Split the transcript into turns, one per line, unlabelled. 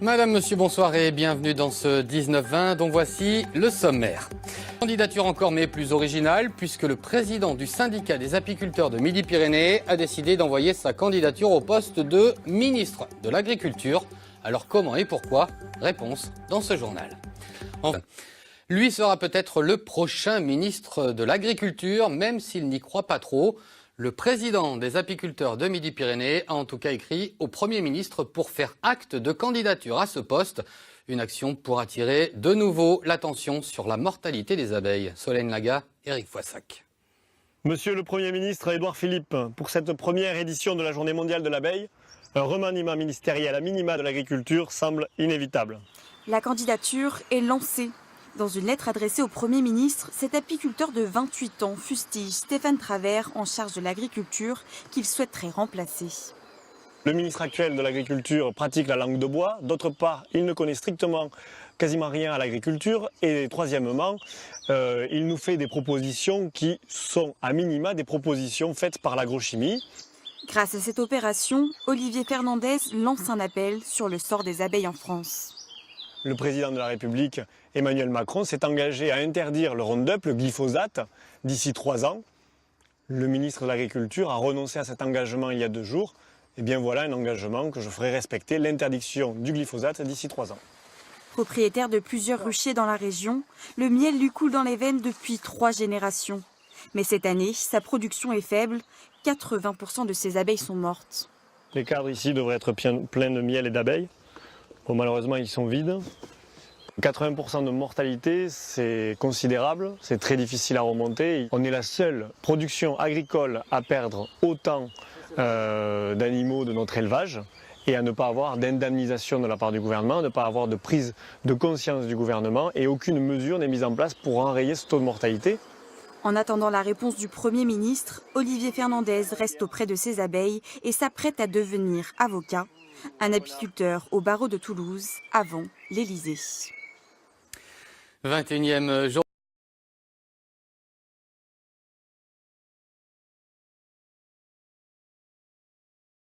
Madame, monsieur, bonsoir et bienvenue dans ce 19-20 dont voici le sommaire. Candidature encore mais plus originale puisque le président du syndicat des apiculteurs de Midi-Pyrénées a décidé d'envoyer sa candidature au poste de ministre de l'Agriculture. Alors comment et pourquoi? Réponse dans ce journal. Enfin, lui sera peut-être le prochain ministre de l'Agriculture, même s'il n'y croit pas trop. Le président des apiculteurs de Midi-Pyrénées a en tout cas écrit au Premier ministre pour faire acte de candidature à ce poste. Une action pour attirer de nouveau l'attention sur la mortalité des abeilles. Solène Laga, Éric Foissac.
Monsieur le Premier ministre Édouard Philippe, pour cette première édition de la Journée mondiale de l'abeille, un remaniement ministériel à minima de l'agriculture semble inévitable.
La candidature est lancée. Dans une lettre adressée au Premier ministre, cet apiculteur de 28 ans fustige Stéphane Travert, en charge de l'agriculture, qu'il souhaiterait remplacer.
Le ministre actuel de l'Agriculture pratique la langue de bois. D'autre part, il ne connaît strictement quasiment rien à l'agriculture. Et troisièmement, il nous fait des propositions qui sont à minima des propositions faites par l'agrochimie.
Grâce à cette opération, Olivier Fernandez lance un appel sur le sort des abeilles en France.
Le président de la République, Emmanuel Macron, s'est engagé à interdire le Roundup, le glyphosate, d'ici 3 ans. Le ministre de l'Agriculture a renoncé à cet engagement il y a 2 jours. Et bien voilà un engagement que je ferai respecter, l'interdiction du glyphosate d'ici 3 ans.
Propriétaire de plusieurs ruchers dans la région, le miel lui coule dans les veines depuis 3 générations. Mais cette année, sa production est faible, 80% de ses abeilles sont mortes.
Les cadres ici devraient être pleins de miel et d'abeilles. Bon, malheureusement, ils sont vides. 80% de mortalité, c'est considérable, c'est très difficile à remonter. On est la seule production agricole à perdre autant d'animaux de notre élevage et à ne pas avoir d'indemnisation de la part du gouvernement, ne pas avoir de prise de conscience du gouvernement et aucune mesure n'est mise en place pour enrayer ce taux de mortalité.
En attendant la réponse du Premier ministre, Olivier Fernandez reste auprès de ses abeilles et s'apprête à devenir avocat, un apiculteur au barreau de Toulouse avant l'Élysée.
21e jour.